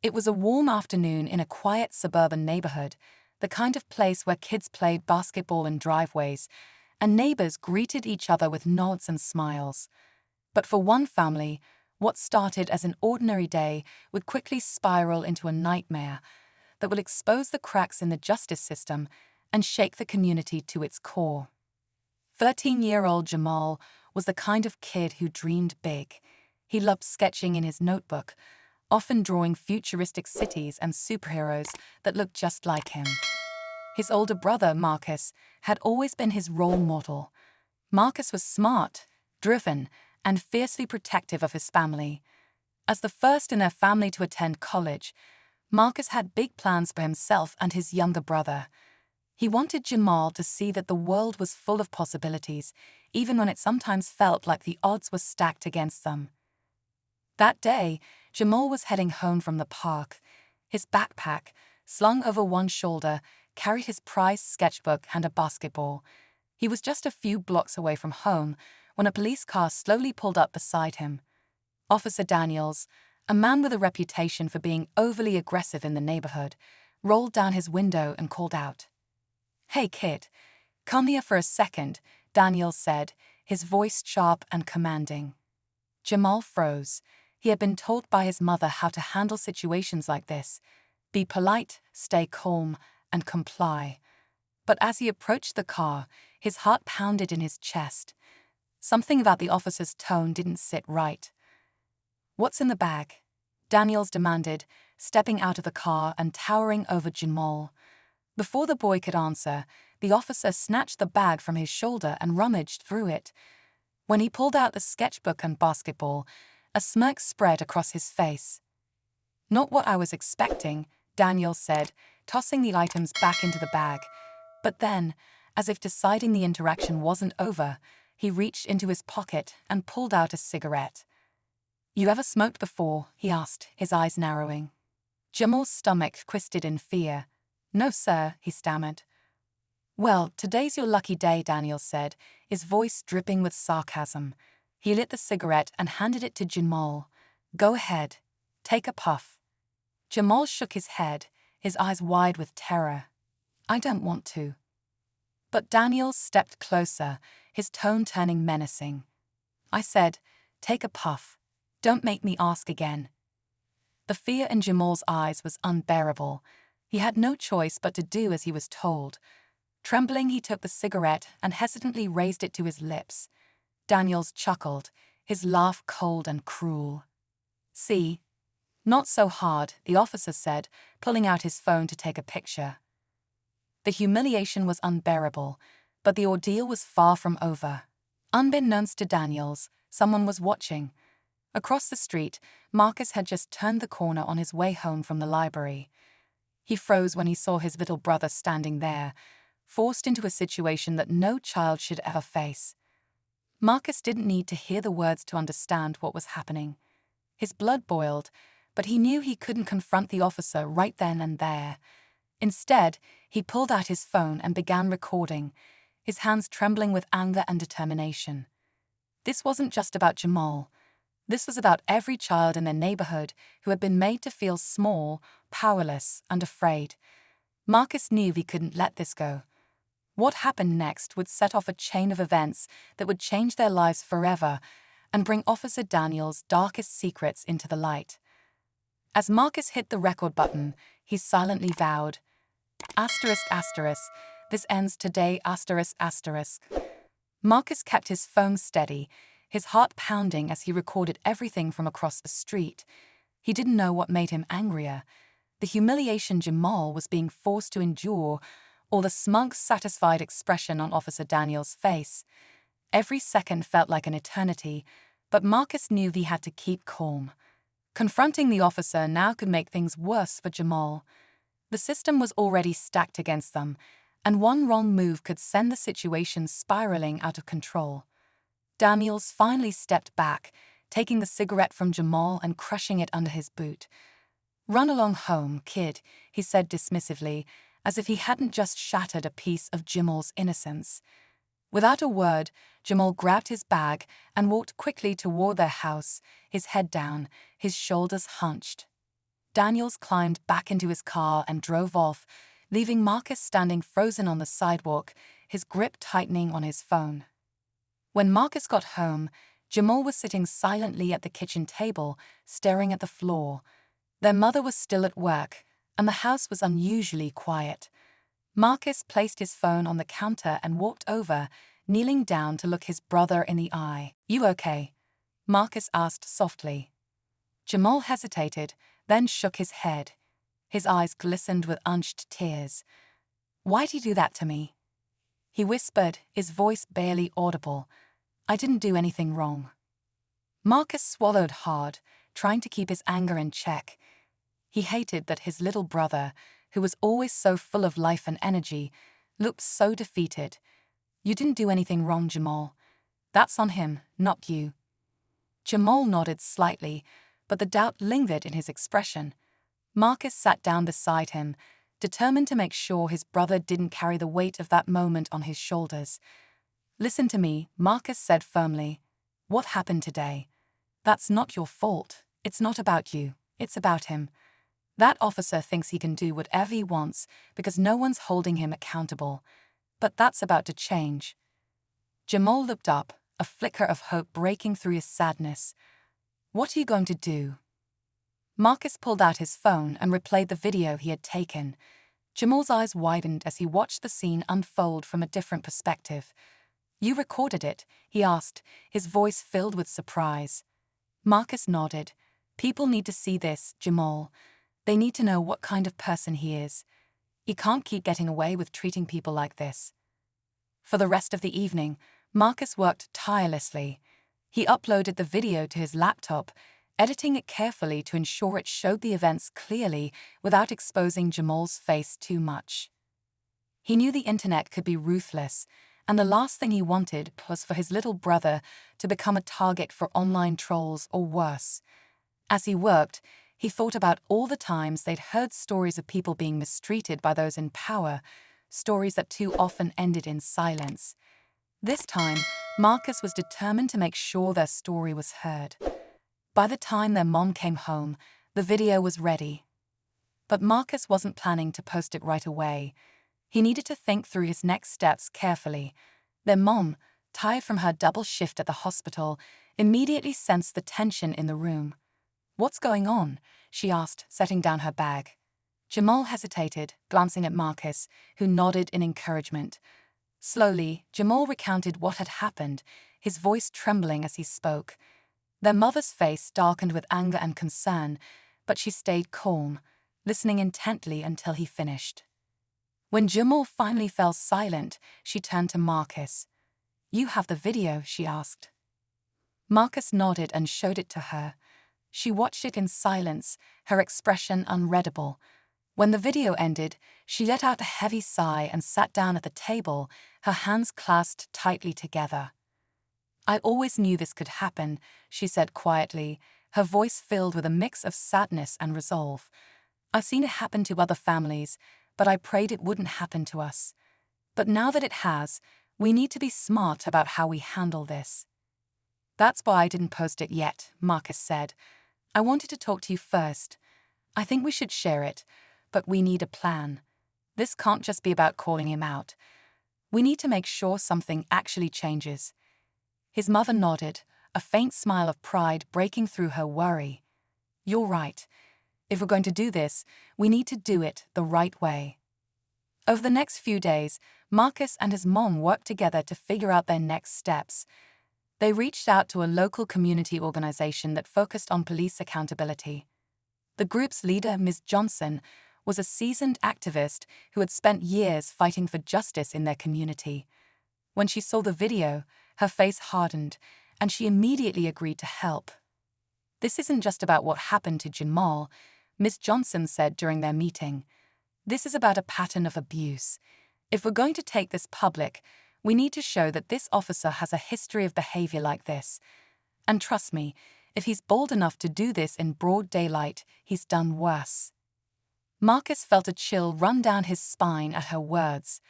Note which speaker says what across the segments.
Speaker 1: It was a warm afternoon in a quiet suburban neighborhood, the kind of place where kids played basketball in driveways, and neighbors greeted each other with nods and smiles. But for one family, what started as an ordinary day would quickly spiral into a nightmare that would expose the cracks in the justice system and shake the community to its core. 13-year-old Jamal was the kind of kid who dreamed big. He loved sketching in his notebook, often drawing futuristic cities and superheroes that looked just like him. His older brother, Marcus, had always been his role model. Marcus was smart, driven, and fiercely protective of his family. As the first in their family to attend college, Marcus had big plans for himself and his younger brother. He wanted Jamal to see that the world was full of possibilities, even when it sometimes felt like the odds were stacked against them. That day, Jamal was heading home from the park. His backpack, slung over one shoulder, carried his prized sketchbook and a basketball. He was just a few blocks away from home when a police car slowly pulled up beside him. Officer Daniels, a man with a reputation for being overly aggressive in the neighborhood, rolled down his window and called out. "Hey kid, come here for a second," Daniels said, his voice sharp and commanding. Jamal froze. He had been taught by his mother how to handle situations like this. Be polite, stay calm, and comply. But as he approached the car, his heart pounded in his chest. Something about the officer's tone didn't sit right. "What's in the bag?" Daniels demanded, stepping out of the car and towering over Jamal. Before the boy could answer, the officer snatched the bag from his shoulder and rummaged through it. When he pulled out the sketchbook and basketball, a smirk spread across his face. "Not what I was expecting," Daniels said, tossing the items back into the bag. But then, as if deciding the interaction wasn't over, he reached into his pocket and pulled out a cigarette. "You ever smoked before?" he asked, his eyes narrowing. Jamal's stomach twisted in fear. "No, sir," he stammered. "Well, today's your lucky day," Daniels said, his voice dripping with sarcasm. He lit the cigarette and handed it to Jamal. "Go ahead. Take a puff." Jamal shook his head, his eyes wide with terror. "I don't want to." But Daniels stepped closer, his tone turning menacing. "I said, take a puff. Don't make me ask again." The fear in Jamal's eyes was unbearable. He had no choice but to do as he was told. Trembling, he took the cigarette and hesitantly raised it to his lips. Daniels chuckled, his laugh cold and cruel. "See? Not so hard," the officer said, pulling out his phone to take a picture. The humiliation was unbearable, but the ordeal was far from over. Unbeknownst to Daniels, someone was watching. Across the street, Marcus had just turned the corner on his way home from the library. He froze when he saw his little brother standing there, forced into a situation that no child should ever face. Marcus didn't need to hear the words to understand what was happening. His blood boiled, but he knew he couldn't confront the officer right then and there. Instead, he pulled out his phone and began recording, his hands trembling with anger and determination. This wasn't just about Jamal. This was about every child in their neighborhood who had been made to feel small, powerless, and afraid. Marcus knew he couldn't let this go. What happened next would set off a chain of events that would change their lives forever and bring Officer Daniels' darkest secrets into the light. As Marcus hit the record button, he silently vowed, "Asterisk, asterisk, this ends today, asterisk, asterisk." Marcus kept his phone steady, his heart pounding as he recorded everything from across the street. He didn't know what made him angrier: the humiliation Jamal was being forced to endure, or the smug, satisfied expression on Officer Daniels' face. Every second felt like an eternity, but Marcus knew he had to keep calm. Confronting the officer now could make things worse for Jamal. The system was already stacked against them, and one wrong move could send the situation spiraling out of control. Daniels finally stepped back, taking the cigarette from Jamal and crushing it under his boot. "Run along home, kid," he said dismissively, as if he hadn't just shattered a piece of Jamal's innocence. Without a word, Jamal grabbed his bag and walked quickly toward their house, his head down, his shoulders hunched. Daniels climbed back into his car and drove off, leaving Marcus standing frozen on the sidewalk, his grip tightening on his phone. When Marcus got home, Jamal was sitting silently at the kitchen table, staring at the floor. Their mother was still at work, and the house was unusually quiet. Marcus placed his phone on the counter and walked over, kneeling down to look his brother in the eye. "You okay?" Marcus asked softly. Jamal hesitated, then shook his head. His eyes glistened with unshed tears. "Why'd you do that to me?" he whispered, his voice barely audible. "I didn't do anything wrong." Marcus swallowed hard, trying to keep his anger in check. He hated that his little brother, who was always so full of life and energy, looked so defeated. "You didn't do anything wrong, Jamal. That's on him, not you." Jamal nodded slightly, but the doubt lingered in his expression. Marcus sat down beside him, determined to make sure his brother didn't carry the weight of that moment on his shoulders. "Listen to me," Marcus said firmly. "What happened today? That's not your fault. It's not about you. It's about him. That officer thinks he can do whatever he wants because no one's holding him accountable. But that's about to change." Jamal looked up, a flicker of hope breaking through his sadness. "What are you going to do?" Marcus pulled out his phone and replayed the video he had taken. Jamal's eyes widened as he watched the scene unfold from a different perspective. "You recorded it?" he asked, his voice filled with surprise. Marcus nodded. "People need to see this, Jamal. They need to know what kind of person he is. He can't keep getting away with treating people like this." For the rest of the evening, Marcus worked tirelessly. He uploaded the video to his laptop, editing it carefully to ensure it showed the events clearly without exposing Jamal's face too much. He knew the internet could be ruthless, and the last thing he wanted was for his little brother to become a target for online trolls or worse. As he worked, he thought about all the times they'd heard stories of people being mistreated by those in power, stories that too often ended in silence. This time, Marcus was determined to make sure their story was heard. By the time their mom came home, the video was ready. But Marcus wasn't planning to post it right away. He needed to think through his next steps carefully. Their mom, tired from her double shift at the hospital, immediately sensed the tension in the room. "What's going on?" she asked, setting down her bag. Jamal hesitated, glancing at Marcus, who nodded in encouragement. Slowly, Jamal recounted what had happened, his voice trembling as he spoke. Their mother's face darkened with anger and concern, but she stayed calm, listening intently until he finished. When Jamal finally fell silent, she turned to Marcus. "You have the video?" she asked. Marcus nodded and showed it to her. She watched it in silence, her expression unreadable. When the video ended, she let out a heavy sigh and sat down at the table, her hands clasped tightly together. "I always knew this could happen," she said quietly, her voice filled with a mix of sadness and resolve. "I've seen it happen to other families, but I prayed it wouldn't happen to us. But now that it has, we need to be smart about how we handle this." "That's why I didn't post it yet," Marcus said. "I wanted to talk to you first. I think we should share it, but we need a plan. This can't just be about calling him out. We need to make sure something actually changes." His mother nodded, a faint smile of pride breaking through her worry. "You're right. If we're going to do this, we need to do it the right way." Over the next few days, Marcus and his mom worked together to figure out their next steps. They reached out to a local community organization that focused on police accountability. The group's leader, Ms. Johnson, was a seasoned activist who had spent years fighting for justice in their community. When she saw the video, her face hardened, and she immediately agreed to help. "This isn't just about what happened to Jamal," Ms. Johnson said during their meeting. "This is about a pattern of abuse. If we're going to take this public, we need to show that this officer has a history of behavior like this. And trust me, if he's bold enough to do this in broad daylight, he's done worse." Marcus felt a chill run down his spine at her words.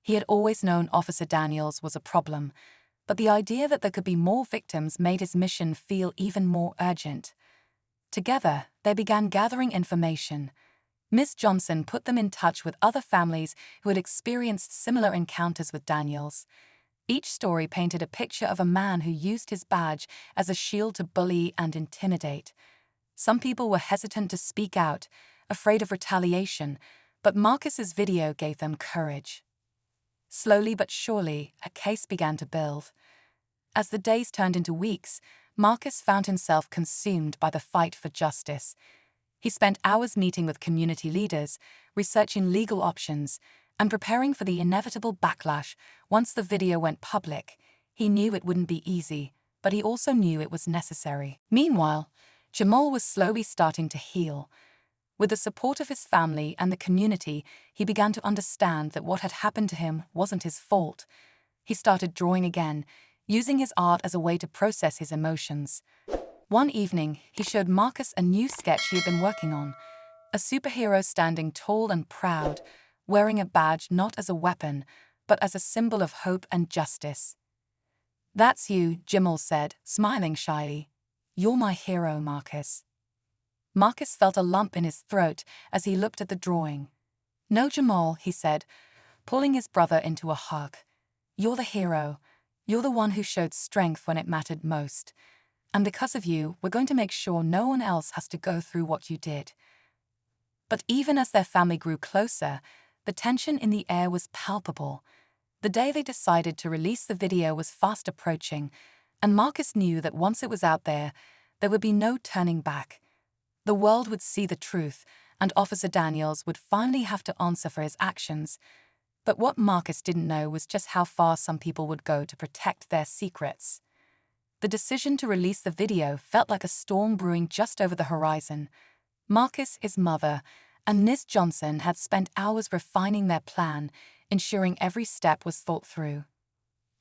Speaker 1: He had always known Officer Daniels was a problem, but the idea that there could be more victims made his mission feel even more urgent. Together, They began gathering information. Miss Johnson put them in touch with other families who had experienced similar encounters with Daniels. Each story painted a picture of a man who used his badge as a shield to bully and intimidate. Some people were hesitant to speak out, afraid of retaliation, but Marcus's video gave them courage. Slowly but surely, a case began to build. As the days turned into weeks, Marcus found himself consumed by the fight for justice. He spent hours meeting with community leaders, researching legal options, and preparing for the inevitable backlash once the video went public. He knew it wouldn't be easy, but he also knew it was necessary. Meanwhile, Jamal was slowly starting to heal. With the support of his family and the community, he began to understand that what had happened to him wasn't his fault. He started drawing again, using his art as a way to process his emotions. One evening, he showed Marcus a new sketch he had been working on, a superhero standing tall and proud, wearing a badge not as a weapon, but as a symbol of hope and justice. "That's you," Jamal said, smiling shyly. "You're my hero, Marcus." Marcus felt a lump in his throat as he looked at the drawing. "No, Jamal," he said, pulling his brother into a hug. "You're the hero. You're the one who showed strength when it mattered most. And because of you, we're going to make sure no one else has to go through what you did." But even as their family grew closer, the tension in the air was palpable. The day they decided to release the video was fast approaching, and Marcus knew that once it was out there would be no turning back. The world would see the truth, and Officer Daniels would finally have to answer for his actions. But what Marcus didn't know was just how far some people would go to protect their secrets. The decision to release the video felt like a storm brewing just over the horizon. Marcus, his mother, and Miss Johnson had spent hours refining their plan, ensuring every step was thought through.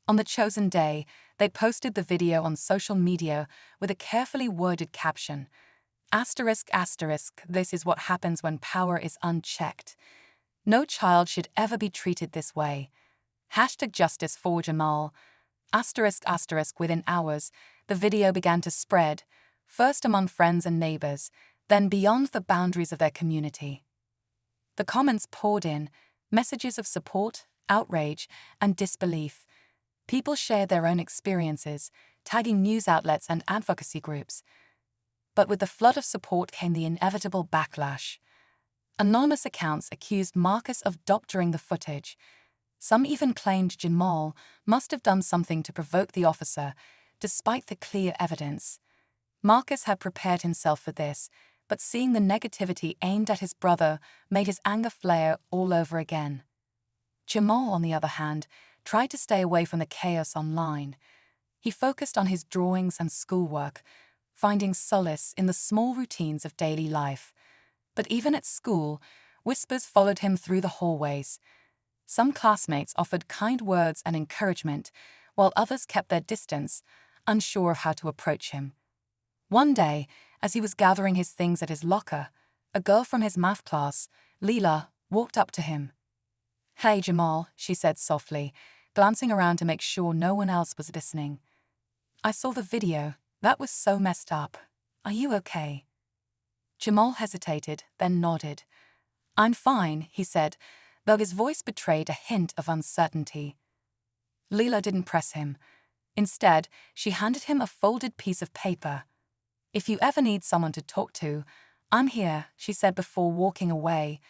Speaker 1: On the chosen day, they posted the video on social media with a carefully worded caption. Asterisk, asterisk, this is what happens when power is unchecked. No child should ever be treated this way. Hashtag justice for Jamal. Asterisk, asterisk, within hours, the video began to spread, first among friends and neighbors, then beyond the boundaries of their community. The comments poured in, messages of support, outrage, and disbelief. People shared their own experiences, tagging news outlets and advocacy groups. But with the flood of support came the inevitable backlash. Anonymous accounts accused Marcus of doctoring the footage. Some even claimed Jamal must have done something to provoke the officer, despite the clear evidence. Marcus had prepared himself for this, but seeing the negativity aimed at his brother made his anger flare all over again. Jamal, on the other hand, tried to stay away from the chaos online. He focused on his drawings and schoolwork, finding solace in the small routines of daily life. But even at school, whispers followed him through the hallways. Some classmates offered kind words and encouragement, while others kept their distance, unsure of how to approach him. One day, as he was gathering his things at his locker, a girl from his math class, Leela, walked up to him. "Hey, Jamal," she said softly, glancing around to make sure no one else was listening. "I saw the video. That was so messed up. Are you okay?" Jamal hesitated, then nodded. "I'm fine," he said, though his voice betrayed a hint of uncertainty. Leela didn't press him. Instead, she handed him a folded piece of paper. "If you ever need someone to talk to, I'm here," she said before walking away.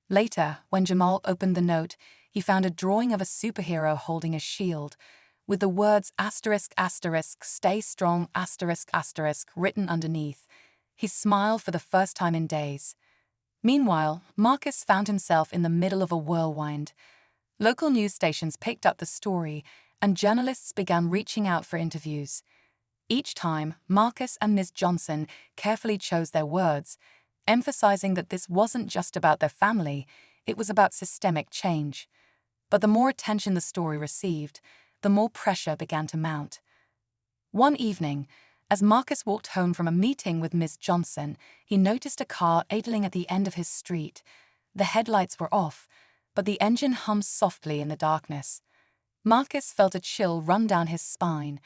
Speaker 1: Later, when Jamal opened the note, he found a drawing of a superhero holding a shield, with the words asterisk, asterisk, stay strong, asterisk, asterisk, written underneath. He smiled for the first time in days. Meanwhile, Marcus found himself in the middle of a whirlwind. Local news stations picked up the story, and journalists began reaching out for interviews. Each time, Marcus and Ms. Johnson carefully chose their words, emphasizing that this wasn't just about their family, it was about systemic change. But the more attention the story received, the more pressure began to mount. One evening, as Marcus walked home from a meeting with Ms. Johnson, he noticed a car idling at the end of his street. The headlights were off, but the engine hummed softly in the darkness. Marcus felt a chill run down his spine.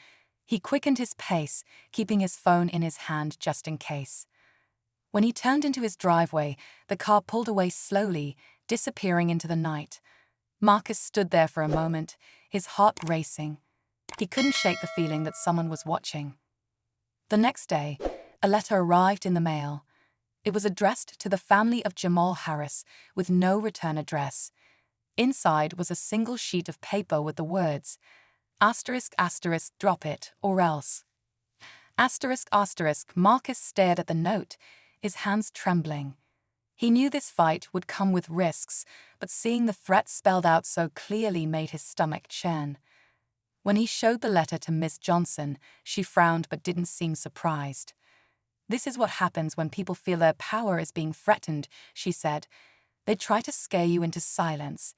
Speaker 1: He quickened his pace, keeping his phone in his hand just in case. When he turned into his driveway, the car pulled away slowly, disappearing into the night. Marcus stood there for a moment, his heart racing. He couldn't shake the feeling that someone was watching. The next day, a letter arrived in the mail. It was addressed to the family of Jamal Harris, with no return address. Inside was a single sheet of paper with the words, ***, drop it, or else. ***, Marcus stared at the note, his hands trembling. He knew this fight would come with risks, but seeing the threat spelled out so clearly made his stomach churn. When he showed the letter to Miss Johnson, she frowned but didn't seem surprised. "This is what happens when people feel their power is being threatened," she said. "They try to scare you into silence.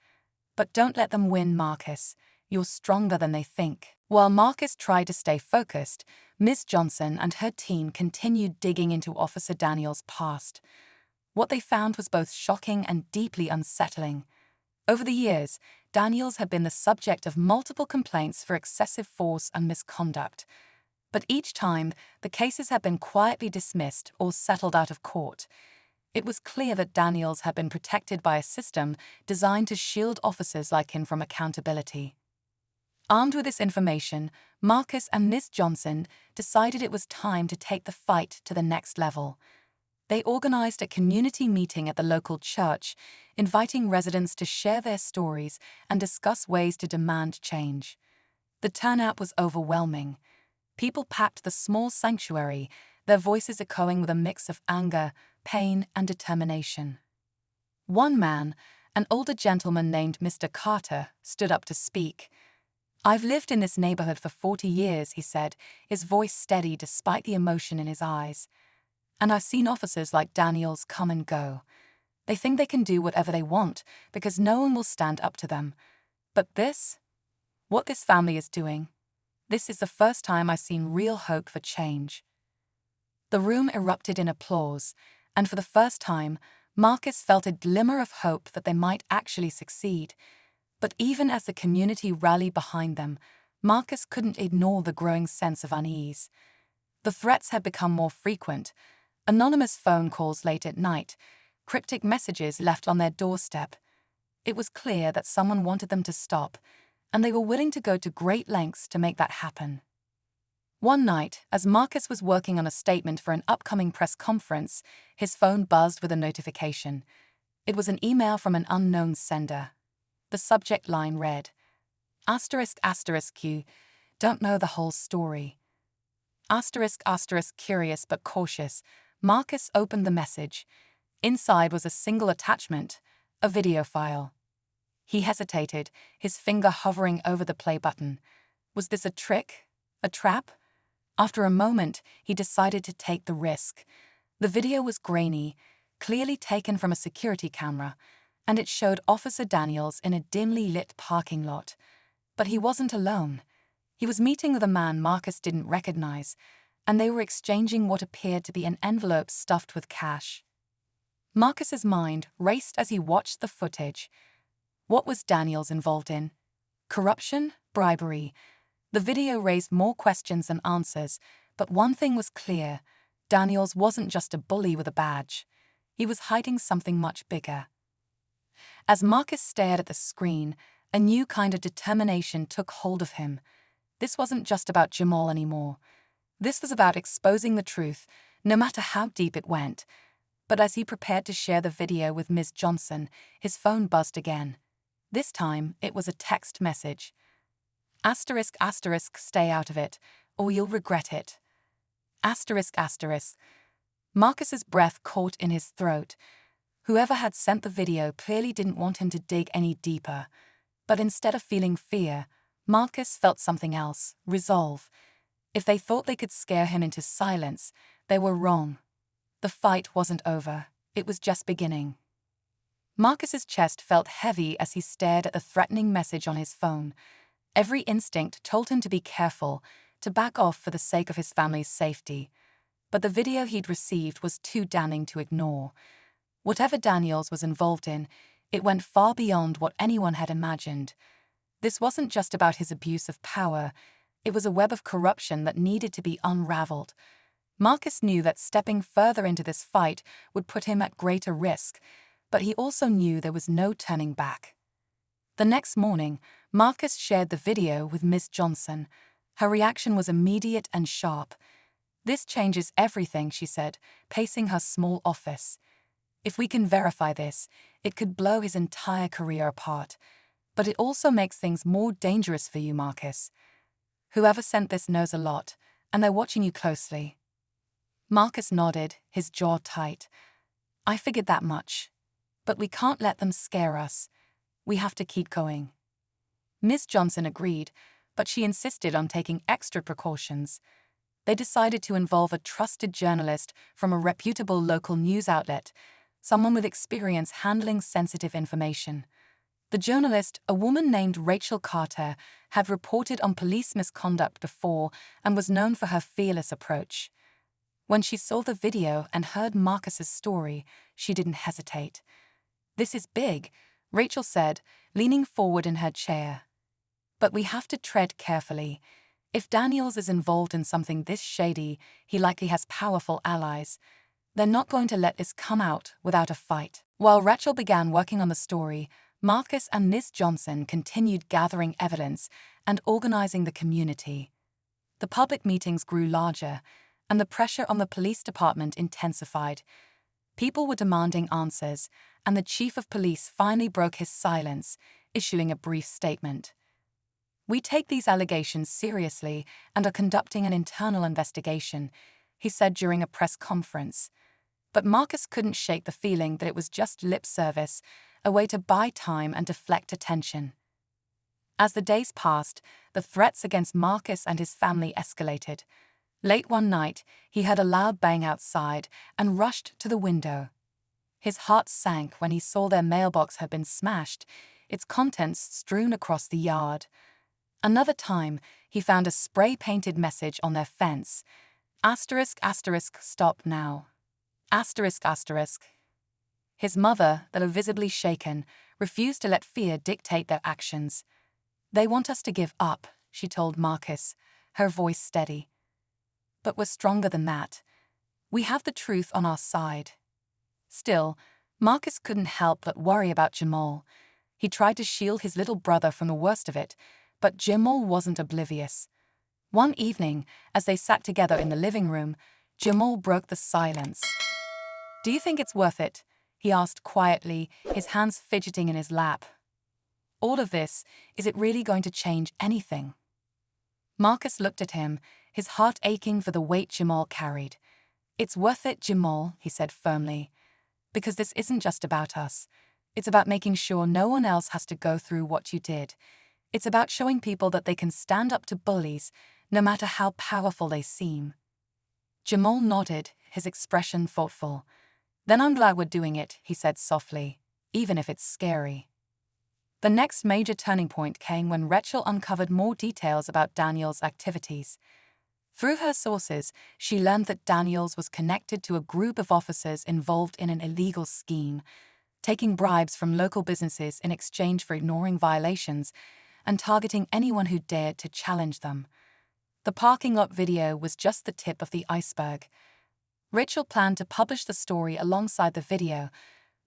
Speaker 1: But don't let them win, Marcus. You're stronger than they think." While Marcus tried to stay focused, Miss Johnson and her team continued digging into Officer Daniels' past. What they found was both shocking and deeply unsettling. Over the years, Daniels had been the subject of multiple complaints for excessive force and misconduct. But each time, the cases had been quietly dismissed or settled out of court. It was clear that Daniels had been protected by a system designed to shield officers like him from accountability. Armed with this information, Marcus and Miss Johnson decided it was time to take the fight to the next level. They organized a community meeting at the local church, inviting residents to share their stories and discuss ways to demand change. The turnout was overwhelming. People packed the small sanctuary, their voices echoing with a mix of anger, pain, and determination. One man, an older gentleman named Mr. Carter, stood up to speak. "I've lived in this neighborhood for 40 years, he said, his voice steady despite the emotion in his eyes. "And I've seen officers like Daniels come and go. They think they can do whatever they want because no one will stand up to them. But what this family is doing, this is the first time I've seen real hope for change." The room erupted in applause, and for the first time, Marcus felt a glimmer of hope that they might actually succeed. But even as the community rallied behind them, Marcus couldn't ignore the growing sense of unease. The threats had become more frequent. Anonymous phone calls late at night, cryptic messages left on their doorstep. It was clear that someone wanted them to stop, and they were willing to go to great lengths to make that happen. One night, as Marcus was working on a statement for an upcoming press conference, his phone buzzed with a notification. It was an email from an unknown sender. The subject line read, ***Q, don't know the whole story." Curious but cautious, Marcus opened the message. Inside was a single attachment, a video file. He hesitated, his finger hovering over the play button. Was this a trick? A trap? After a moment, he decided to take the risk. The video was grainy, clearly taken from a security camera, and it showed Officer Daniels in a dimly lit parking lot. But he wasn't alone. He was meeting with a man Marcus didn't recognize, and they were exchanging what appeared to be an envelope stuffed with cash. Marcus's mind raced as he watched the footage. What was Daniels involved in? Corruption? Bribery? The video raised more questions than answers, but one thing was clear. Daniels wasn't just a bully with a badge. He was hiding something much bigger. As Marcus stared at the screen, a new kind of determination took hold of him. This wasn't just about Jamal anymore. This was about exposing the truth, no matter how deep it went. But as he prepared to share the video with Ms. Johnson, his phone buzzed again. This time, it was a text message. ***, stay out of it, or you'll regret it. ***. Marcus's breath caught in his throat. Whoever had sent the video clearly didn't want him to dig any deeper. But instead of feeling fear, Marcus felt something else, resolve. If they thought they could scare him into silence, they were wrong. The fight wasn't over, it was just beginning. Marcus's chest felt heavy as he stared at the threatening message on his phone. Every instinct told him to be careful, to back off for the sake of his family's safety. But the video he'd received was too damning to ignore. Whatever Daniels was involved in, it went far beyond what anyone had imagined. This wasn't just about his abuse of power. It was a web of corruption that needed to be unraveled. Marcus knew that stepping further into this fight would put him at greater risk, but he also knew there was no turning back. The next morning, Marcus shared the video with Miss Johnson. Her reaction was immediate and sharp. "This changes everything," she said, pacing her small office. "If we can verify this, it could blow his entire career apart. But it also makes things more dangerous for you, Marcus. Whoever sent this knows a lot, and they're watching you closely." Marcus nodded, his jaw tight. "I figured that much. But we can't let them scare us. We have to keep going." Miss Johnson agreed, but she insisted on taking extra precautions. They decided to involve a trusted journalist from a reputable local news outlet, someone with experience handling sensitive information. The journalist, a woman named Rachel Carter, had reported on police misconduct before and was known for her fearless approach. When she saw the video and heard Marcus's story, she didn't hesitate. "This is big," Rachel said, leaning forward in her chair. "But we have to tread carefully. If Daniels is involved in something this shady, he likely has powerful allies. They're not going to let this come out without a fight." While Rachel began working on the story, Marcus and Miss Johnson continued gathering evidence and organizing the community. The public meetings grew larger, and the pressure on the police department intensified. People were demanding answers, and the chief of police finally broke his silence, issuing a brief statement. "We take these allegations seriously and are conducting an internal investigation," he said during a press conference. But Marcus couldn't shake the feeling that it was just lip service, a way to buy time and deflect attention. As the days passed, the threats against Marcus and his family escalated. Late one night, he heard a loud bang outside and rushed to the window. His heart sank when he saw their mailbox had been smashed, its contents strewn across the yard. Another time, he found a spray-painted message on their fence. ***, stop now. ***. His mother, though visibly shaken, refused to let fear dictate their actions. "They want us to give up," she told Marcus, her voice steady. "But we're stronger than that. We have the truth on our side." Still, Marcus couldn't help but worry about Jamal. He tried to shield his little brother from the worst of it, but Jamal wasn't oblivious. One evening, as they sat together in the living room, Jamal broke the silence. "Do you think it's worth it?" he asked quietly, his hands fidgeting in his lap. "All of this, is it really going to change anything?" Marcus looked at him, his heart aching for the weight Jamal carried. "It's worth it, Jamal," he said firmly. "Because this isn't just about us. It's about making sure no one else has to go through what you did. It's about showing people that they can stand up to bullies, no matter how powerful they seem." Jamal nodded, his expression thoughtful. "Then I'm glad we're doing it," he said softly, "even if it's scary." The next major turning point came when Rachel uncovered more details about Daniels' activities. Through her sources, she learned that Daniels was connected to a group of officers involved in an illegal scheme, taking bribes from local businesses in exchange for ignoring violations and targeting anyone who dared to challenge them. The parking lot video was just the tip of the iceberg. Rachel planned to publish the story alongside the video,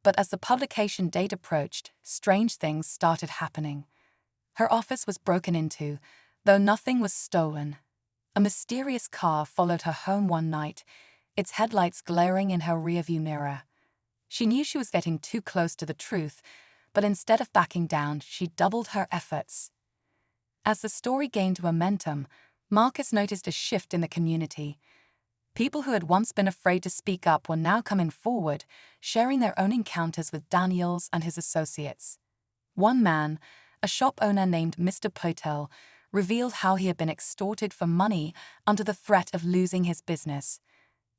Speaker 1: but as the publication date approached, strange things started happening. Her office was broken into, though nothing was stolen. A mysterious car followed her home one night, its headlights glaring in her rearview mirror. She knew she was getting too close to the truth, but instead of backing down, she doubled her efforts. As the story gained momentum, Marcus noticed a shift in the community. People who had once been afraid to speak up were now coming forward, sharing their own encounters with Daniels and his associates. One man, a shop owner named Mr. Potel, revealed how he had been extorted for money under the threat of losing his business.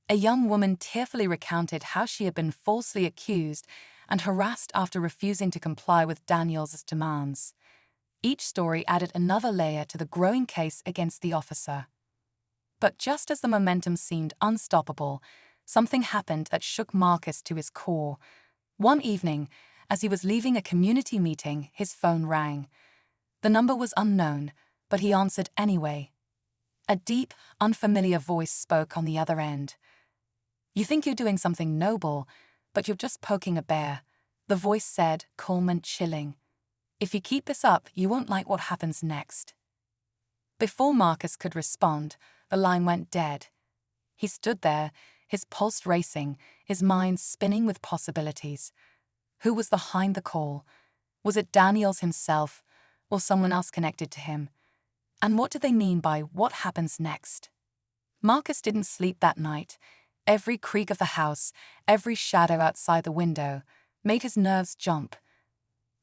Speaker 1: A young woman tearfully recounted how she had been falsely accused and harassed after refusing to comply with Daniels' demands. Each story added another layer to the growing case against the officer. But just as the momentum seemed unstoppable, something happened that shook Marcus to his core. One evening, as he was leaving a community meeting, his phone rang. The number was unknown, but he answered anyway. A deep, unfamiliar voice spoke on the other end. "You think you're doing something noble, but you're just poking a bear," the voice said, calm and chilling. "If you keep this up, you won't like what happens next." Before Marcus could respond, the line went dead. He stood there, his pulse racing, his mind spinning with possibilities. Who was behind the call? Was it Daniels himself, or someone else connected to him? And what did they mean by "what happens next"? Marcus didn't sleep that night. Every creak of the house, every shadow outside the window, made his nerves jump.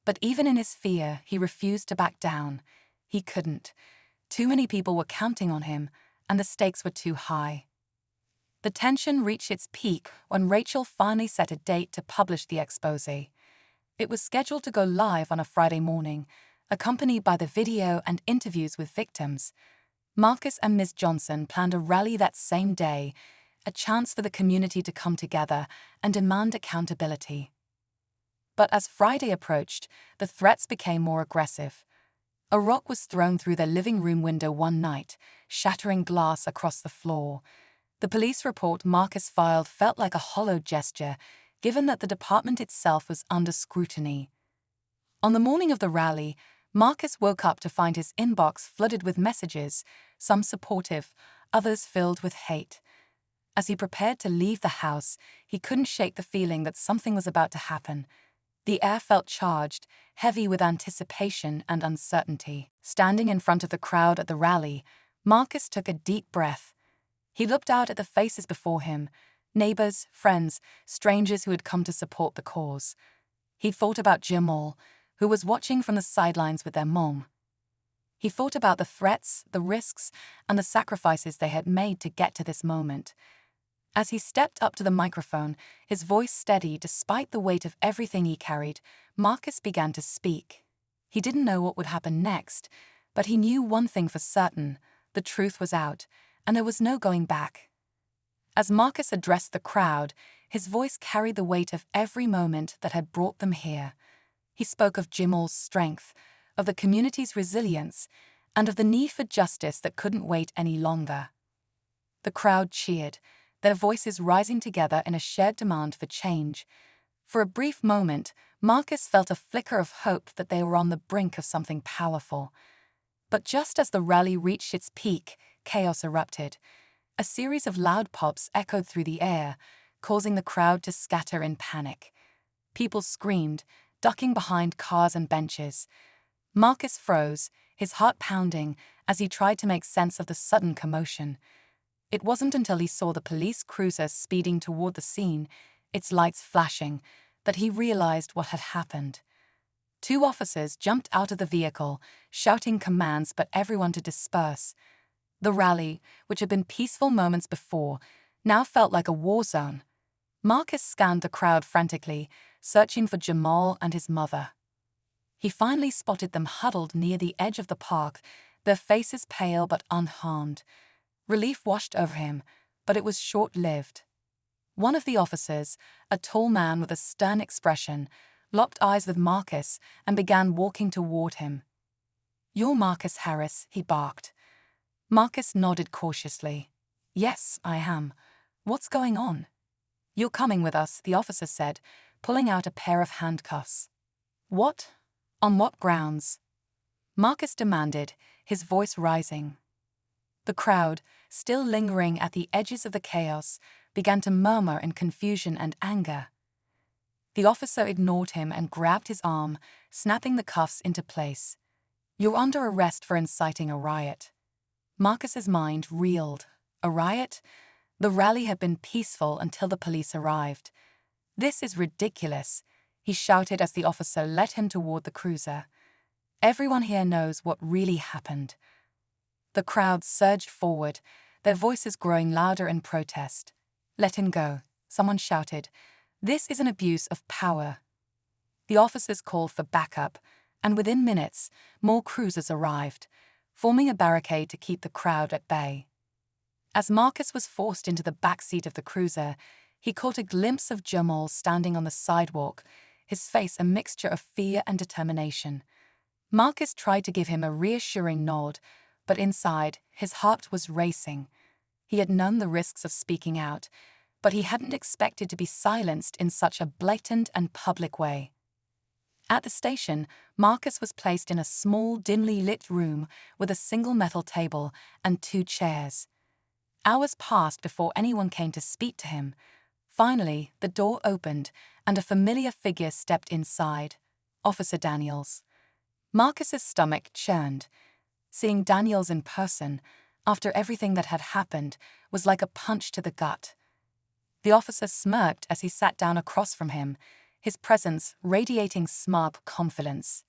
Speaker 1: But even in his fear, he refused to back down. He couldn't. Too many people were counting on him, and the stakes were too high. The tension reached its peak when Rachel finally set a date to publish the exposé. It was scheduled to go live on a Friday morning, accompanied by the video and interviews with victims. Marcus and Ms. Johnson planned a rally that same day, a chance for the community to come together and demand accountability. But as Friday approached, the threats became more aggressive. A rock was thrown through their living room window one night, shattering glass across the floor. The police report Marcus filed felt like a hollow gesture, given that the department itself was under scrutiny. On the morning of the rally, Marcus woke up to find his inbox flooded with messages, some supportive, others filled with hate. As he prepared to leave the house, he couldn't shake the feeling that something was about to happen. The air felt charged, heavy with anticipation and uncertainty. Standing in front of the crowd at the rally, Marcus took a deep breath. He looked out at the faces before him, neighbors, friends, strangers who had come to support the cause. He thought about Jamal, who was watching from the sidelines with their mom. He thought about the threats, the risks, and the sacrifices they had made to get to this moment. As he stepped up to the microphone, his voice steady despite the weight of everything he carried, Marcus began to speak. He didn't know what would happen next, but he knew one thing for certain: the truth was out, and there was no going back. As Marcus addressed the crowd, his voice carried the weight of every moment that had brought them here. He spoke of Jamal's strength, of the community's resilience, and of the need for justice that couldn't wait any longer. The crowd cheered, their voices rising together in a shared demand for change. For a brief moment, Marcus felt a flicker of hope that they were on the brink of something powerful. But just as the rally reached its peak, chaos erupted. A series of loud pops echoed through the air, causing the crowd to scatter in panic. People screamed, ducking behind cars and benches. Marcus froze, his heart pounding, as he tried to make sense of the sudden commotion. It wasn't until he saw the police cruiser speeding toward the scene, its lights flashing, that he realized what had happened. Two officers jumped out of the vehicle, shouting commands for everyone to disperse. The rally, which had been peaceful moments before, now felt like a war zone. Marcus scanned the crowd frantically, searching for Jamal and his mother. He finally spotted them huddled near the edge of the park, their faces pale but unharmed. Relief washed over him, but it was short-lived. One of the officers, a tall man with a stern expression, locked eyes with Marcus and began walking toward him. "You're Marcus Harris," he barked. Marcus nodded cautiously. "Yes, I am. What's going on?" "You're coming with us," the officer said, pulling out a pair of handcuffs. "What? On what grounds?" Marcus demanded, his voice rising. The crowd, still lingering at the edges of the chaos, began to murmur in confusion and anger. The officer ignored him and grabbed his arm, snapping the cuffs into place. "You're under arrest for inciting a riot." Marcus's mind reeled. A riot? The rally had been peaceful until the police arrived. "This is ridiculous," he shouted as the officer led him toward the cruiser. "Everyone here knows what really happened." The crowd surged forward, their voices growing louder in protest. "Let him go," someone shouted. "This is an abuse of power." The officers called for backup, and within minutes, more cruisers arrived, forming a barricade to keep the crowd at bay. As Marcus was forced into the back seat of the cruiser, he caught a glimpse of Jamal standing on the sidewalk, his face a mixture of fear and determination. Marcus tried to give him a reassuring nod, but inside, his heart was racing. He had known the risks of speaking out, but he hadn't expected to be silenced in such a blatant and public way. At the station, Marcus was placed in a small, dimly lit room with a single metal table and 2 chairs. Hours passed before anyone came to speak to him. Finally, the door opened and a familiar figure stepped inside, Officer Daniels. Marcus's stomach churned. Seeing Daniels in person, after everything that had happened, was like a punch to the gut. The officer smirked as he sat down across from him, his presence radiating smug confidence.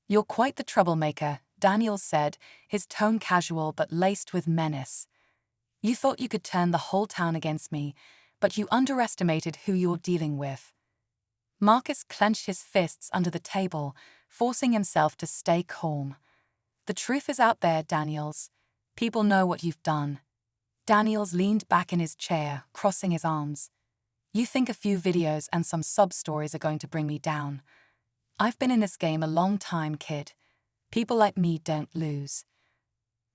Speaker 1: "You're quite the troublemaker," Daniels said, his tone casual but laced with menace. "You thought you could turn the whole town against me, but you underestimated who you're dealing with." Marcus clenched his fists under the table, forcing himself to stay calm. "The truth is out there, Daniels. People know what you've done." Daniels leaned back in his chair, crossing his arms. "You think a few videos and some sub-stories are going to bring me down. I've been in this game a long time, kid. People like me don't lose."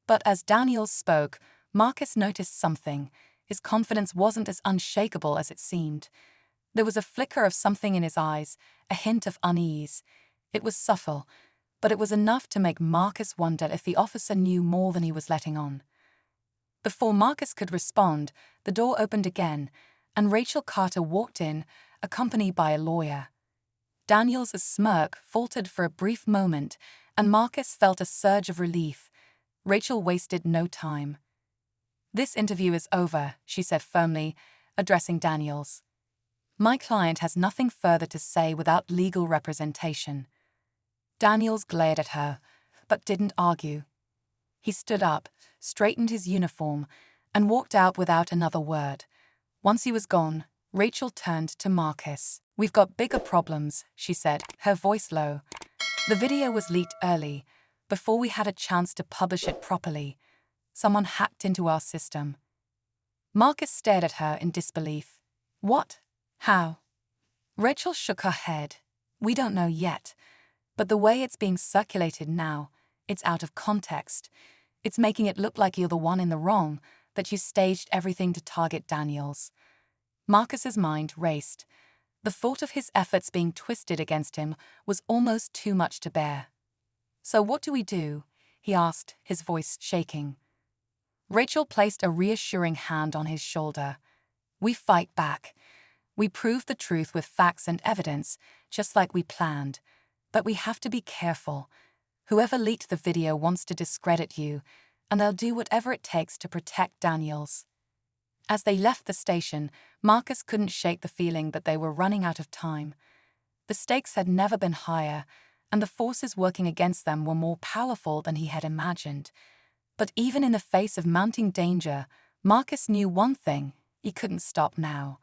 Speaker 1: But as Daniels spoke, Marcus noticed something. His confidence wasn't as unshakable as it seemed. There was a flicker of something in his eyes, a hint of unease. It was subtle, but it was enough to make Marcus wonder if the officer knew more than he was letting on. Before Marcus could respond, the door opened again, and Rachel Carter walked in, accompanied by a lawyer. Daniels' smirk faltered for a brief moment, and Marcus felt a surge of relief. Rachel wasted no time. "This interview is over," she said firmly, addressing Daniels. "My client has nothing further to say without legal representation." Daniels glared at her, but didn't argue. He stood up, straightened his uniform, and walked out without another word. Once he was gone, Rachel turned to Marcus. "We've got bigger problems," she said, her voice low. "The video was leaked early, before we had a chance to publish it properly. Someone hacked into our system." Marcus stared at her in disbelief. "What? How?" Rachel shook her head. "We don't know yet, but the way it's being circulated now, it's out of context. It's making it look like you're the one in the wrong, that you staged everything to target Daniels." Marcus's mind raced. The thought of his efforts being twisted against him was almost too much to bear. "So what do we do?" he asked, his voice shaking. Rachel placed a reassuring hand on his shoulder. "We fight back. We prove the truth with facts and evidence, just like we planned. But we have to be careful. Whoever leaked the video wants to discredit you, and they'll do whatever it takes to protect Daniels." As they left the station, Marcus couldn't shake the feeling that they were running out of time. The stakes had never been higher, and the forces working against them were more powerful than he had imagined. But even in the face of mounting danger, Marcus knew one thing: he couldn't stop now.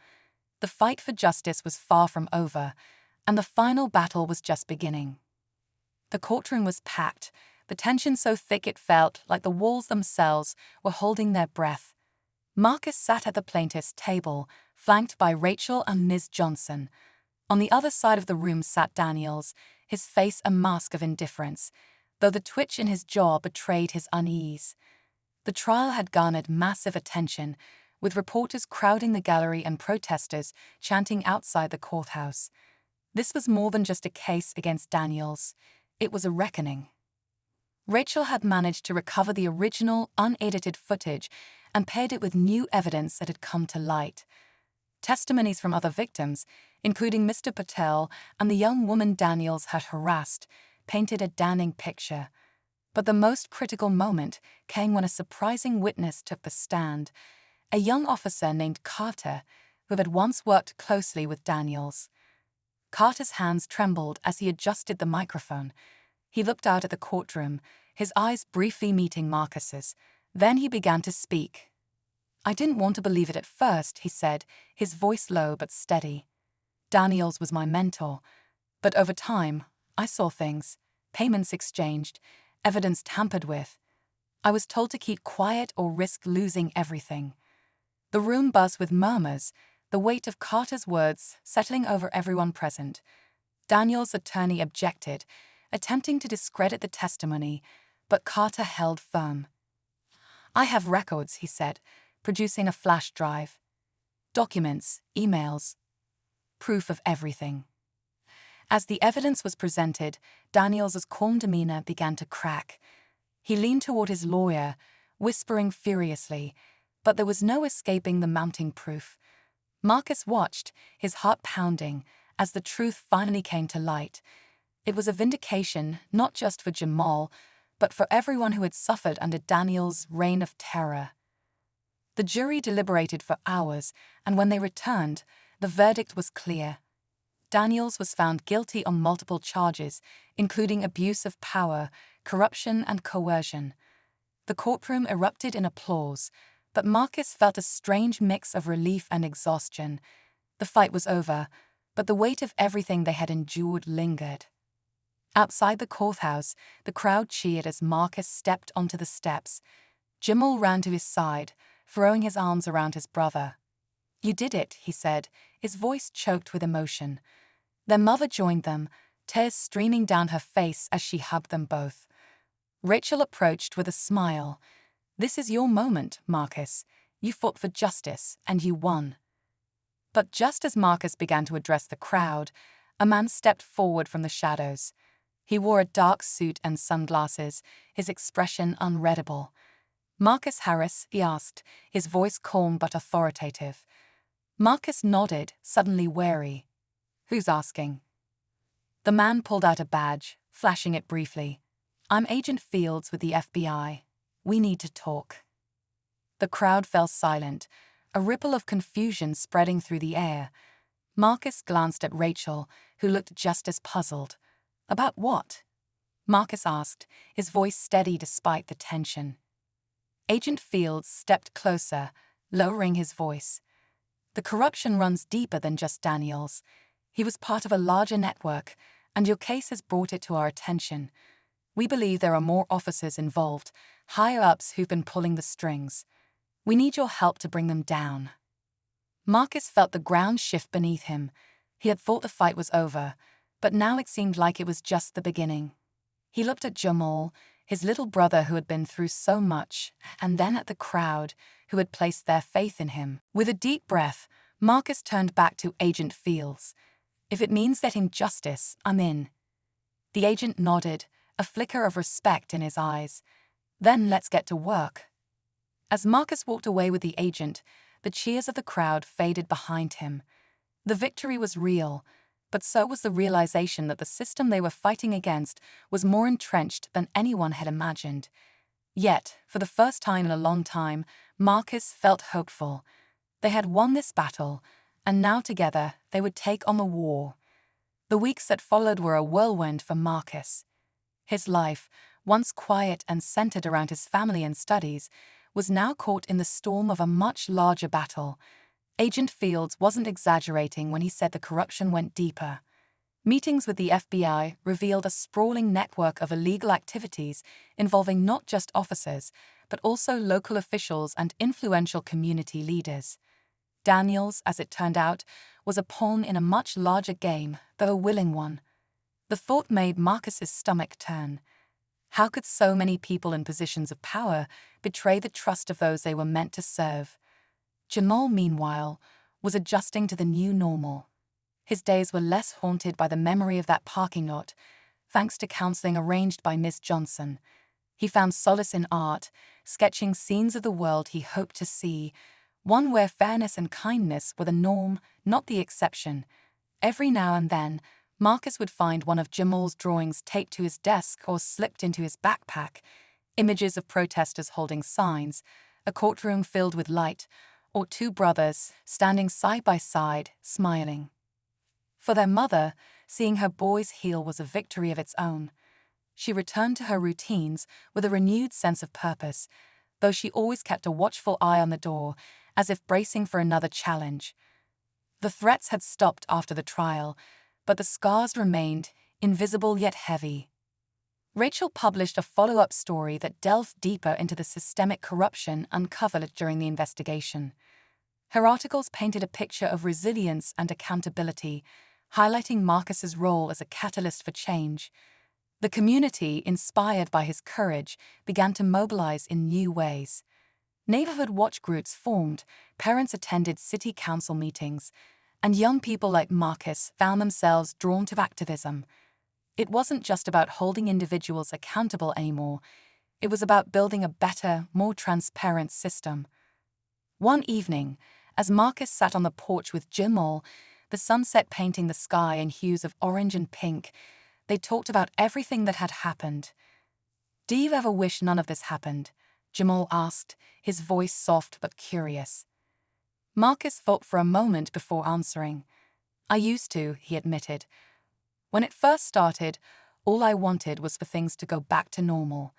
Speaker 1: The fight for justice was far from over, and the final battle was just beginning. The courtroom was packed, the tension so thick it felt like the walls themselves were holding their breath. Marcus sat at the plaintiff's table, flanked by Rachel and Ms. Johnson. On the other side of the room sat Daniels, his face a mask of indifference, though the twitch in his jaw betrayed his unease. The trial had garnered massive attention, with reporters crowding the gallery and protesters chanting outside the courthouse. This was more than just a case against Daniels. It was a reckoning. Rachel had managed to recover the original, unedited footage and paired it with new evidence that had come to light. Testimonies from other victims, including Mr. Patel and the young woman Daniels had harassed, painted a damning picture. But the most critical moment came when a surprising witness took the stand, a young officer named Carter, who had once worked closely with Daniels. Carter's hands trembled as he adjusted the microphone. He looked out at the courtroom, his eyes briefly meeting Marcus's. Then he began to speak. "I didn't want to believe it at first," he said, his voice low but steady. "Daniels was my mentor. But over time, I saw things. Payments exchanged, evidence tampered with. I was told to keep quiet or risk losing everything." The room buzzed with murmurs, the weight of Carter's words settling over everyone present. Daniels' attorney objected, attempting to discredit the testimony, but Carter held firm. I have records, he said, producing a flash drive. Documents, emails, proof of everything. As the evidence was presented, Daniels's calm demeanor began to crack. He leaned toward his lawyer, whispering furiously, but there was no escaping the mounting proof. Marcus watched, his heart pounding, as the truth finally came to light. It was a vindication not just for Jamal, but for everyone who had suffered under Daniel's reign of terror. The jury deliberated for hours, and when they returned, the verdict was clear. Daniels was found guilty on multiple charges, including abuse of power, corruption, and coercion. The courtroom erupted in applause, but Marcus felt a strange mix of relief and exhaustion. The fight was over, but the weight of everything they had endured lingered. Outside the courthouse, the crowd cheered as Marcus stepped onto the steps. Jamal ran to his side, throwing his arms around his brother. "You did it," he said, his voice choked with emotion. Their mother joined them, tears streaming down her face as she hugged them both. Rachel approached with a smile. "This is your moment, Marcus. You fought for justice, and you won." But just as Marcus began to address the crowd, a man stepped forward from the shadows. He wore a dark suit and sunglasses, his expression unreadable. "Marcus Harris?" he asked, his voice calm but authoritative. Marcus nodded, suddenly wary. "Who's asking?" The man pulled out a badge, flashing it briefly. "I'm Agent Fields with the FBI. We need to talk." The crowd fell silent, a ripple of confusion spreading through the air. Marcus glanced at Rachel, who looked just as puzzled. "About what?" Marcus asked, his voice steady despite the tension. Agent Fields stepped closer, lowering his voice. "The corruption runs deeper than just Daniels. He was part of a larger network, and your case has brought it to our attention. We believe there are more officers involved, higher-ups who've been pulling the strings. We need your help to bring them down." Marcus felt the ground shift beneath him. He had thought the fight was over, but now it seemed like it was just the beginning. He looked at Jamal, his little brother who had been through so much, and then at the crowd, who had placed their faith in him. With a deep breath, Marcus turned back to Agent Fields. "If it means getting justice, I'm in." The agent nodded, a flicker of respect in his eyes. "Then let's get to work." As Marcus walked away with the agent, the cheers of the crowd faded behind him. The victory was real, but so was the realization that the system they were fighting against was more entrenched than anyone had imagined. Yet, for the first time in a long time, Marcus felt hopeful. They had won this battle, and now together they would take on the war. The weeks that followed were a whirlwind for Marcus. His life, once quiet and centered around his family and studies, was now caught in the storm of a much larger battle. Agent Fields wasn't exaggerating when he said the corruption went deeper. Meetings with the FBI revealed a sprawling network of illegal activities involving not just officers, but also local officials and influential community leaders. Daniels, as it turned out, was a pawn in a much larger game, though a willing one. The thought made Marcus's stomach turn. How could so many people in positions of power betray the trust of those they were meant to serve? Jamal, meanwhile, was adjusting to the new normal. His days were less haunted by the memory of that parking lot, thanks to counseling arranged by Miss Johnson. He found solace in art, sketching scenes of the world he hoped to see, one where fairness and kindness were the norm, not the exception. Every now and then, Marcus would find one of Jamal's drawings taped to his desk or slipped into his backpack, images of protesters holding signs, a courtroom filled with light, or two brothers standing side by side, smiling. For their mother, seeing her boys heal was a victory of its own. She returned to her routines with a renewed sense of purpose, though she always kept a watchful eye on the door, as if bracing for another challenge. The threats had stopped after the trial, but the scars remained, invisible yet heavy. Rachel published a follow-up story that delved deeper into the systemic corruption uncovered during the investigation. Her articles painted a picture of resilience and accountability, highlighting Marcus's role as a catalyst for change. The community, inspired by his courage, began to mobilize in new ways. Neighborhood watch groups formed, parents attended city council meetings, and young people like Marcus found themselves drawn to activism. It wasn't just about holding individuals accountable anymore. It was about building a better, more transparent system. One evening, as Marcus sat on the porch with Jamal, the sunset painting the sky in hues of orange and pink, they talked about everything that had happened. "Do you ever wish none of this happened?" Jamal asked, his voice soft but curious. Marcus thought for a moment before answering. "I used to," he admitted. "When it first started, all I wanted was for things to go back to normal.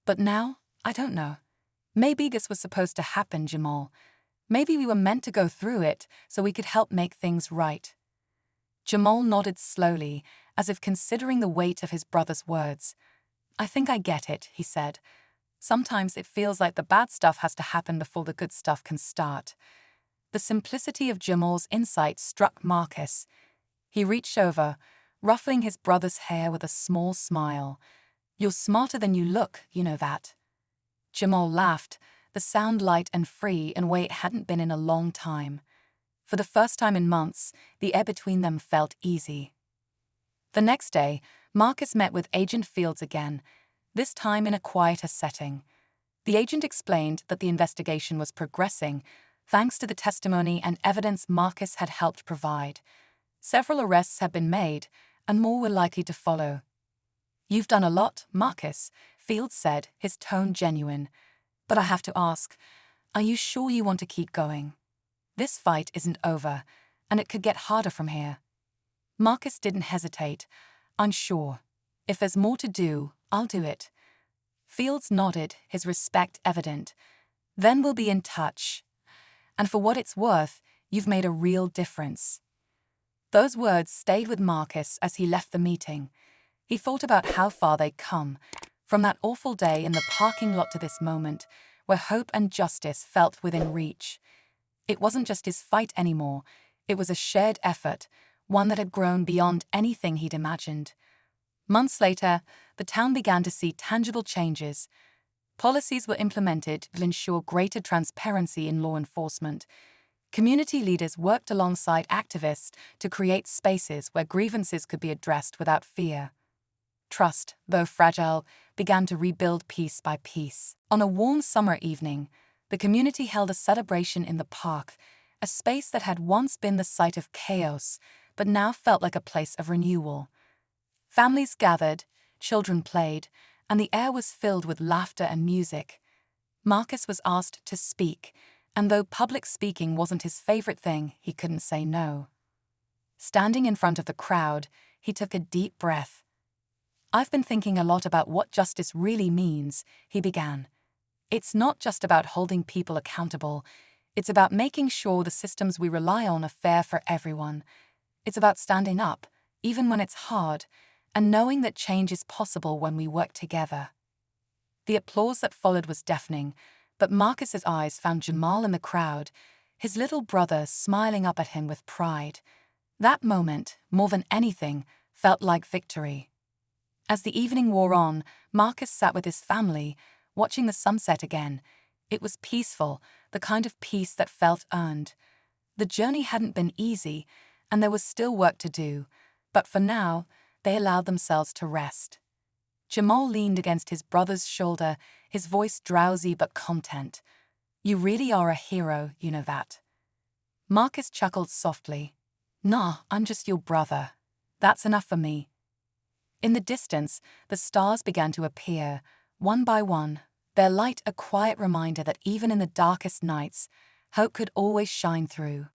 Speaker 1: But now, I don't know. Maybe this was supposed to happen, Jamal. Maybe we were meant to go through it so we could help make things right." Jamal nodded slowly, as if considering the weight of his brother's words. "I think I get it," he said. "Sometimes it feels like the bad stuff has to happen before the good stuff can start." The simplicity of Jamal's insight struck Marcus. He reached over, ruffling his brother's hair with a small smile. "You're smarter than you look, you know that." Jamal laughed, the sound light and free in a way it hadn't been in a long time. For the first time in months, the air between them felt easy. The next day, Marcus met with Agent Fields again, this time in a quieter setting. The agent explained that the investigation was progressing, thanks to the testimony and evidence Marcus had helped provide. Several arrests had been made, and more were likely to follow. "You've done a lot, Marcus," Fields said, his tone genuine. "But I have to ask, are you sure you want to keep going? This fight isn't over, and it could get harder from here." Marcus didn't hesitate. "I'm sure. If there's more to do, I'll do it." Fields nodded, his respect evident. "Then we'll be in touch. And for what it's worth, you've made a real difference." Those words stayed with Marcus as he left the meeting. He thought about how far they'd come, from that awful day in the parking lot to this moment, where hope and justice felt within reach. It wasn't just his fight anymore, it was a shared effort, one that had grown beyond anything he'd imagined. Months later, the town began to see tangible changes. Policies were implemented to ensure greater transparency in law enforcement. Community leaders worked alongside activists to create spaces where grievances could be addressed without fear. Trust, though fragile, began to rebuild piece by piece. On a warm summer evening, the community held a celebration in the park, a space that had once been the site of chaos, but now felt like a place of renewal. Families gathered, children played, and the air was filled with laughter and music. Marcus was asked to speak, and though public speaking wasn't his favorite thing, he couldn't say no. Standing in front of the crowd, he took a deep breath. "I've been thinking a lot about what justice really means," he began. "It's not just about holding people accountable. It's about making sure the systems we rely on are fair for everyone. It's about standing up, even when it's hard, and knowing that change is possible when we work together." The applause that followed was deafening, but Marcus's eyes found Jamal in the crowd, his little brother smiling up at him with pride. That moment, more than anything, felt like victory. As the evening wore on, Marcus sat with his family, watching the sunset again. It was peaceful, the kind of peace that felt earned. The journey hadn't been easy, and there was still work to do, but for now, they allowed themselves to rest. Jamal leaned against his brother's shoulder, his voice drowsy but content. "You really are a hero, you know that." Marcus chuckled softly. "Nah, I'm just your brother. That's enough for me." In the distance, the stars began to appear, one by one, their light a quiet reminder that even in the darkest nights, hope could always shine through.